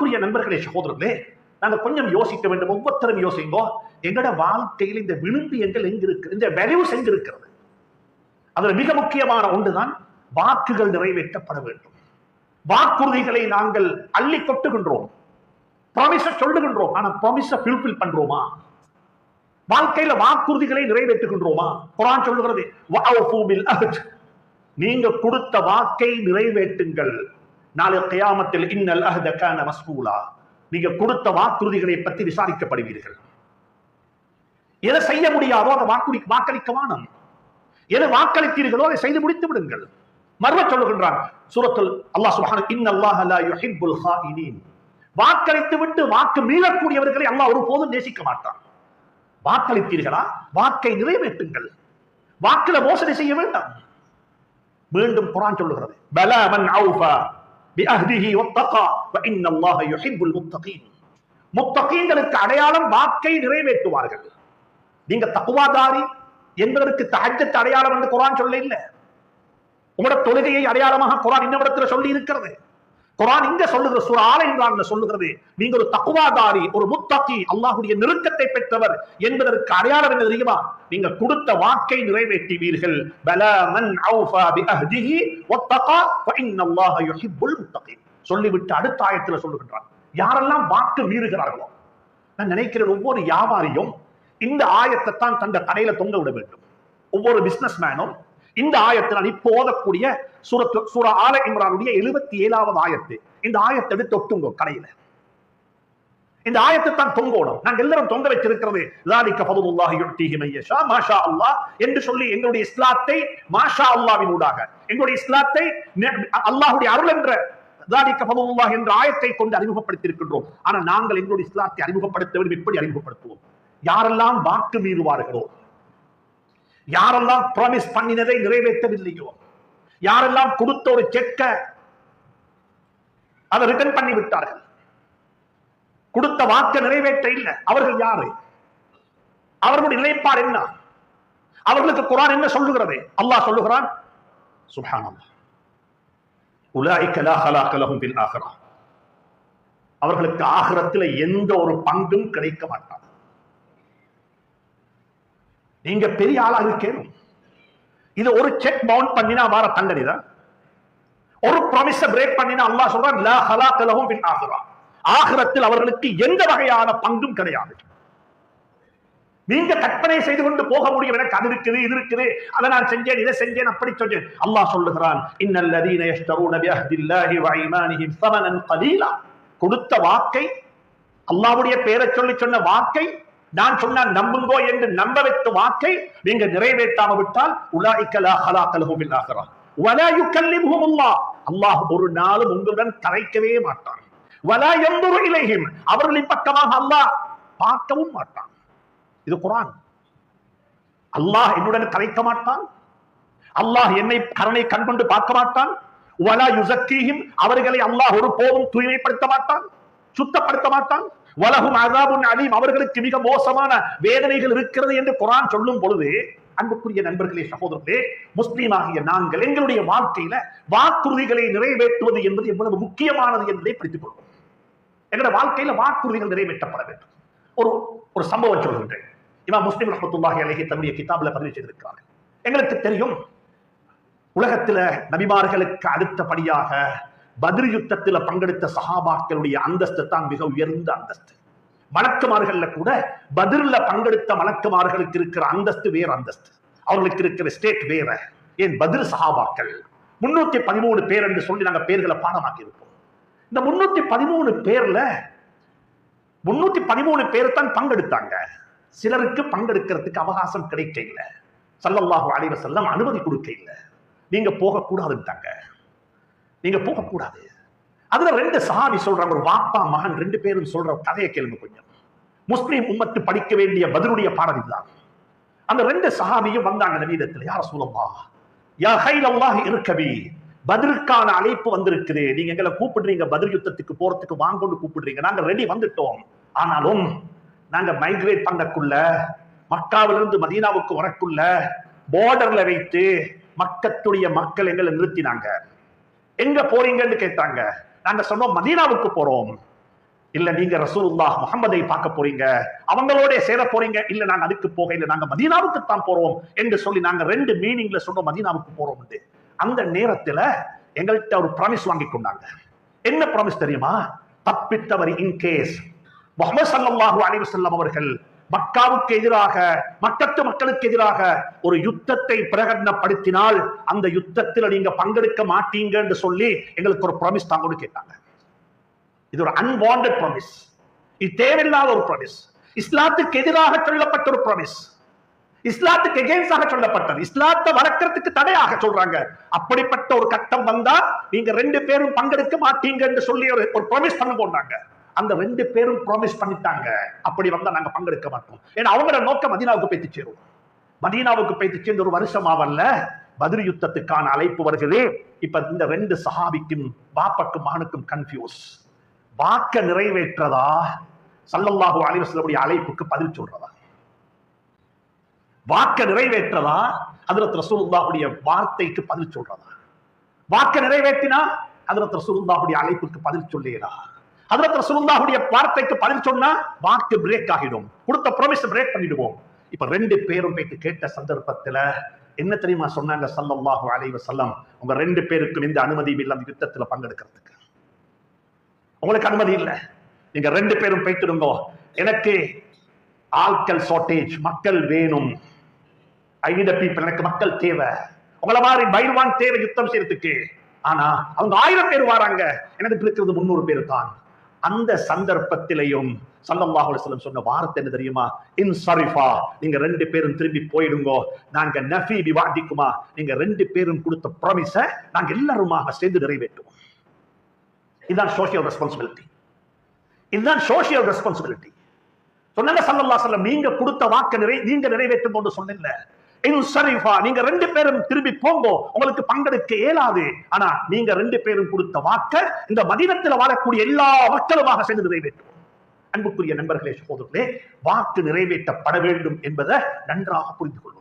அன்புக்குரிய நண்பர்களே, சகோதரர்களே, நாங்க கொஞ்சம் யோசிக்க வேண்டும். ஒவ்வொருத்தரும் யோசிங்கோ, எங்கட வாழ்க்கையில் இந்த விழும்பியங்கள் எங்க இருக்கு, இந்த வேல்யூஸ் எங்க இருக்கிறது? அதுல மிக முக்கியமான ஒன்றுதான் வாக்குகள் நிறைவேற்றப்பட வேண்டும். வாக்குறுதிகளை நாங்கள் அள்ளி கொட்டுகின்றோம், ப்ராமிஸ சொல்லுகின்றோம், ஆனா ப்ராமிஸ ஃபுல்ஃபில் பண்றோமா? வாழ்க்கையில வாக்குறுதிகளை நிறைவேற்றுகின்றோமா? குர்ஆன் சொல்லுகிறது, வஅஃபூ பில் அஹ்த், நீங்க கொடுத்த வாக்கை நிறைவேற்றுங்கள். நாளை கியாமத்தில் இன்னல் அஹ்த கான மஸ்ஊலா, நீங்க கொடுத்த வாக்குறுதிகளை பற்றி விசாரிக்கப்படுவீர்கள். எதை செய்ய முடியாதோ அதை வாக்களிக்க வேணும். எதை வாக்களித்தீர்களோ அதை செய்து முடித்து விடுங்கள். மறுவ சொல்லுகின்றான் சூரத்துல் அல்லாஹ் சுப்ஹானஹு, இன்னல்லாஹ லா யுஹிப்புல் ஹாயினீன், வாக்களித்து விட்டு வாக்கு மீறக்கூடியவர்களை அல்லாஹ் ஒருபோதும் நேசிக்க மாட்டான். வாக்களித்தீர்களா, வாக்கை நிறைவேற்றுங்கள். வாக்குல மோசடி செய்ய வேண்டாம். மீண்டும் குர்ஆன் சொல்லுகிறது, பலா மன் அவ்ஃபா பிஅஹ்திஹி வத்தகா வஇன்னல்லாஹ யுஹிப்புல் முத்தகீன், முத்தகீன்களுக்கு அடையாளம் வாக்கை நிறைவேற்றுவார்கள். நீங்க தக்வாதாரி என்பதற்கு தஹஜ்ஜத் அடையாளம் என்று குர்ஆன் சொல்ல இல்ல. உங்களோட தொழுகையை அடையாளமாக குர்ஆன் இன்னொரு சொல்லி இருக்கிறது. குர்ஆன் இங்க சொல்லுகிற சூரா ஆல இம்ரான்ல சொல்லுகிறது, நீங்க ஒரு தக்வாதாரி, ஒரு முத்தகி, அல்லாஹ்வுடைய நெருக்கத்தை பெற்றவர் என்பதற்கு அடையாளம் என்ன தெரியுமா? நீங்க கொடுத்த வாக்கை நிறைவேற்றுவீர்கள். பலா மன் அவ்ஃபா பிஅஹ்திஹி வத்தகா ஃபஇன்னல்லாஹ யுஹிப்புல் முத்தகீன் சொல்லிவிட்டு அடுத்த ஆயத்துல சொல்லுகின்றான், யாரெல்லாம் வாக்கு மீறுகிறார்களோ. நான் நினைக்கிறேன் ஒவ்வொரு வியாபாரியும் இந்த ஆயத்தை தான் தந்த கடையில தொங்க விட வேண்டும். ஒவ்வொரு பிசினஸ் மேனும் இந்த ஆயத்தில் இப்போ ஓதக்கூடிய சூரா ஆல இம்ரானுடைய 77வது ஆயத்து, இந்த ஆயத்தை எடுத்து தொட்டுங்க கடையில. இந்த ஆயத்தை தான் தொங்கோடும். நாங்கள் எல்லாரும் தொங்க வச்சிருக்கிறது ذَلِكَ فَضْلُ اللَّهِ يُؤْتِيهِ مَن يَشَاءُ مَا شَاءَ اللَّهُ என்று சொல்லி எங்களுடைய இஸ்லாத்தை மாஷா அல்லாஹ்வின் ஊடாக, எங்களுடைய இஸ்லாத்தை அல்லாஹ்வுடைய அருள் என்ற ذَلِكَ فَضْلُ اللَّهِ என்ற ஆயத்தை கொண்டு அறிமுகப்படுத்தி இருக்கின்றோம். ஆனா நாங்கள் எங்களுடைய இஸ்லாத்தை அறிமுகப்படுத்த வேண்டும். எப்படி அறிமுகப்படுத்துவோம்? யாரெல்லாம் வாக்கு மீறுவார்களோ, யாரெல்லாம் ப்ராமிஸ் பண்ணினதை நிறைவேற்றவில்லையோ, யாரெல்லாம் கொடுத்த ஒரு செக்க அதை ரிட்டர்ன் பண்ணி விட்டார்கள், கொடுத்த வாக்கு நிறைவேற்ற இல்லை, அவர்கள் யாரு? அவர்களுடைய நிலைப்பாடு என்ன? அவர்களுக்கு குர்ஆன் என்ன சொல்லுகிறது? அல்லாஹ் சொல்லுகிறான், சுப்ஹானல்லாஹ், உலாயிக லா ஹலாக லஹும் ஃபில் ஆகிரா, அவர்களுக்கு ஆகிரத்தில் எந்த ஒரு பங்கும் கிடைக்க மாட்டாது. நீங்க பெரிய ஆளா இருக்கணும். இது ஒரு செக் பவுண்ட் பண்ணினா வர தண்டனை தான். ஒரு ப்ராமிஸ பிரேக் பண்ணினா அல்லாஹ் சொல்றான், லா ஹலாக லஹும் ஃபில் ஆகிரா, ஆகிரத்தில் அவர்களுக்கு எந்த வகையான பங்கும் கிடையாது. நீங்க கற்பனை செய்து கொண்டு போக முடியும், எனக்கு அது இருக்குது, இது இருக்குது, அதை நான் செஞ்சேன், இதை செஞ்சேன், அப்படி சொன்னேன். அல்லாஹ் சொல்லுகிறான், இன்னல்லதீன யஷ்தரூன பிஅஹ்தில்லாஹி வ ஈமானிஹிம் ஸமனன் கலீலா, கொடுத்த வாக்கை, அல்லாஹ்வுடைய பெயரை சொல்லி சொன்ன வாக்கை, நான் சொன்ன நம்புங்கோ என்று நம்ப வைத்த வாக்கை நீங்க நிறைவேற்றாம விட்டால் உலாயிக லா ஹலாக லஹும் ஃபில் ஆகிரா வலா யுகல்லிமுஹும் அல்லாஹ், அல்லாஹ் ஒரு நாளும் உங்களுடன் கரைக்கவே மாட்டான். வலா யன்துரு இலைஹிம், அவர்களின் பக்கமாக அல்லாஹ் பார்க்கவும் மாட்டான். இது குர்ஆன். அல்லாஹ் என்னுடன் கரைக்க மாட்டான், அல்லாஹ் என்னை கருணை கண்கொண்டு பார்க்க மாட்டான். வலா யுஸக்கீஹிம், அவர்களை அல்லாஹ் ஒருபோதும் தூய்மைப்படுத்த மாட்டான், சுத்தப்படுத்த மாட்டான். வலஹும் அஸாபுன் அலீம், அவர்களுக்கு மிக மோசமான வேதனைகள் இருக்கிறது என்று குர்ஆன் சொல்லும் பொழுது, அன்புக்குரிய நண்பர்களே, சகோதரர்களே, முஸ்லீமாகிய நாங்கள் எங்களுடைய வாழ்க்கையில வாக்குறுதிகளை நிறைவேற்றுவது என்பது எவ்வளவு முக்கியமானது என்பதை படித்துக் கொள்வோம். எங்களுடைய வாழ்க்கையில வாக்குறுதிகள் நிறைவேற்றப்பட வேண்டும். ஒரு சம்பவம் சொல்கின்றேன். இமாம் முஸ்லிம் ரஹ்மத்துல்லாஹி அலைஹி தன்னுடைய கிதாபில் பதிவு செய்திருக்கிறார்கள். எங்களுக்கு தெரியும், உலகத்துல நபிமார்களுக்கு அடுத்தபடியாக பத்ர் யுத்தத்தில் பங்கெடுத்த சஹாபாக்களுடைய அந்தஸ்து தான் மிக உயர்ந்த அந்தஸ்து. மலக்குமார்கள்ல கூட பத்ர்ல பங்கெடுத்த மலக்குமார்களுக்கு இருக்கிற அந்தஸ்து வேற அந்தஸ்து, அவர்களுக்கு இருக்கிற ஸ்டேட் வேற. ஏன் பத்ர் சஹாபாக்கள் 313 பேர் என்று சொல்லி நாங்க பேர்களை பாடமாக்கி இருப்போம். இந்த 313 பேர்ல 313 பேர் தான் பங்கெடுத்தாங்க. சிலருக்கு பங்கெடுக்கிறதுக்கு அவகாசம் கிடைக்க இல்லை, ஸல்லல்லாஹு அலைஹி வஸல்லம் அனுமதி கொடுக்க இல்லை. நீங்க போகக்கூடாதுட்டாங்க, நீங்க போகக்கூடாது. அதுல 2 சஹாபி சொல்றாங்க, ஒரு வாப்பா மகன் 2 பேரும் சொல்ற கதையை கேளுங்க கொஞ்சம். முஸ்லிம் உம்மத்து படிக்க வேண்டிய பத்ருடைய பாடம் இதுதான். அந்த 2 சஹாபியும் வந்தாங்க நபியிடத்தில், யா ரசூலல்லாஹ், யா ஹைலல்லாஹ் இர்கபி, பத்ருக்கான அழைப்பு வந்திருக்குது, நீங்க எங்களை கூப்பிடுறீங்க, பத்ர் யுத்தத்துக்கு போறதுக்கு வாங்கொண்டு கூப்பிடுறீங்க, நாங்க ரெடி வந்துட்டோம். ஆனாலும் நாங்க மைக்ரேட் பண்ணக்குள்ள, மக்காவிலிருந்து மதீனாவுக்கு வரக்குள்ள பார்டர்ல வைத்து மக்கத்துடைய மக்கள் எங்களை நிறுத்தினாங்க. எங்க போறீங்கன்னு கேட்டாங்க. நாங்க சொன்னோம், மதீனாவுக்கு போறோம். இல்ல நீங்க ரசூலுல்லாஹ் முஹம்மதை பார்க்க போறீங்க, அவங்களோட சேர போறீங்க, இல்ல நாங்க அதுக்கு போக இல்ல நாங்க மதீனாவுக்கு தான் போறோம் என்று சொல்லி நாங்க ரெண்டு மீனிங்ல சொன்னோம் மதீனாவுக்கு போறோம். அந்த நேரத்துல எங்கள்கிட்ட ஒரு ப்ராமிஸ் வாங்கி கொண்டாங்க. என்ன ப்ராமிஸ் தெரியுமா? தப்பித்தவர் இன்கேஸ் முஹம்மது ஸல்லல்லாஹு அலைஹி வஸல்லம் அவர்கள் மக்காவுக்கு எதிராக மக்கத்து மக்களுக்கு எதிராக ஒரு யுத்தத்தை பிரகடனப்படுத்தினால் அந்த யுத்தத்தில் நீங்க பங்கெடுக்க மாட்டீங்க என்று சொல்லி எங்களுக்கு ஒரு ப்ராமிஸ் தாங்கன்னு கேட்டாங்க. இது ஒரு அன்வாண்டட் ப்ராமிஸ், இது தேவையில்லாத ஒரு ப்ராமிஸ், இஸ்லாத்துக்கு எதிராக சொல்லப்பட்ட ஒரு ப்ராமிஸ், இஸ்லாத்துக்கு எகெயின்ஸ்டாக சொல்லப்பட்டது, இஸ்லாத்தை வளர்க்கறதுக்கு தடையாக சொல்றாங்க. அப்படிப்பட்ட ஒரு கட்டம் வந்தா நீங்க ரெண்டு பேரும் பங்கெடுக்க மாட்டீங்க என்று சொல்லி ஒரு ப்ராமிஸ் பண்ண போனாங்க. அந்த ரெண்டு பேரும் ப்ராமிஸ் பண்ணிட்டாங்க, அப்படி வந்தா நாங்க பங்கெடுக்க மாட்டோம். ஏன்னா அவங்களோட நோக்கம் மதீனாவுக்கு போய்த்து சேரும். மதீனாவுக்கு போய்த்து சேர்ந்து ஒரு வருஷமாவல்ல, பத்ர் யுத்தத்துக்கான அழைப்பு வருகிறது. இப்ப இந்த ரெண்டு சஹாபிக்கும் பாப்பாக்கும் மகனுக்கும் கன்ஃபியூஸ். வாக்க நிறைவேற்றதா ஸல்லல்லாஹு அலைஹி வஸல்லம் அழைப்புக்கு பதில் சொல்றதா? வாக்க நிறைவேற்றதா ஹஜ்ரத் ரசூலுல்லாஹுடைய வார்த்தைக்கு பதில் சொல்றதா? வாக்க நிறைவேற்றினா ஹஜ்ரத் ரசூலுல்லாஹுடைய அழைப்புக்கு பதில் சொல்லேடா? ஹஜ்ரத் ரசூலுல்லாஹுடைய வார்த்தைக்கு பதில் சொன்னா வாக்கு பிரேக் ஆகிடும், கொடுத்த ப்ராமிஸ் பிரேக் பண்ணிடுவோம். இப்ப ரெண்டு பேரும் போயிட்டு கேட்ட சந்தர்ப்பத்துல என்ன தெரியுமா சொன்னாங்க ஸல்லல்லாஹு அலைஹி வஸல்லம்? உங்க ரெண்டு பேருக்கும் இந்த அனுமதி இல்லை அந்த யுத்தத்துல பங்கெடுக்கிறதுக்கு. உங்களுக்கு அனுமதி இல்லை, நீங்க ரெண்டு பேரும் போயிட்டுருங்க. எனக்கு ஆட்கள் ஷார்டேஜ், மக்கள் வேணும். ஐ நீட் பீப்பிள், எனக்கு மக்கள் தேவை. உங்களை மாதிரி பைல்வான் தேவை யுத்தம் செய்யறதுக்கு. ஆனா அவங்க 1000 பேர் வராங்க, எனக்கு இருக்கிறது 300 பேர் தான். அந்த சந்தர்ப்பத்திலையும் ஸல்லல்லாஹு அலைஹி வஸல்லம் சொன்ன வார்த்தை என்ன தெரியுமா? இன்சரிஃபா, நீங்க ரெண்டு பேரும் திரும்பி போயிடுங்க. நாங்க நஃபி பிவாதிக்குமா, நீங்க ரெண்டு பேரும் கொடுத்த ப்ராமிஸ நாங்க எல்லாருமாக சேர்ந்து நிறைவேற்றுவோம். இதுதான் சோஷியல் ரெஸ்பான்சிபிலிட்டி, இதுதான் சோஷியல் ரெஸ்பான்சிபிலிட்டி. சொன்னாங்க ஸல்லல்லாஹு அலைஹி வஸல்லம், நீங்க கொடுத்த வாக்க நீங்க நிறைவேற்றும் போது சொன்னீங்க இன்சரிஃபா, நீங்க ரெண்டு பேரும் திரும்பி போங்க, உங்களுக்கு பங்கெடுக்க இயலாது. ஆனா நீங்க ரெண்டு பேரும் கொடுத்த வாக்க இந்த மதீனத்தில் வாழக்கூடிய எல்லா மக்களுமாக சேர்ந்து நிறைவேற்றுவோம். அன்புக்குரிய நண்பர்களே, சகோதரர்களே, வாக்கு நிறைவேற்றப்பட வேண்டும் என்பதை நன்றாக புரிந்து கொள்வோம்.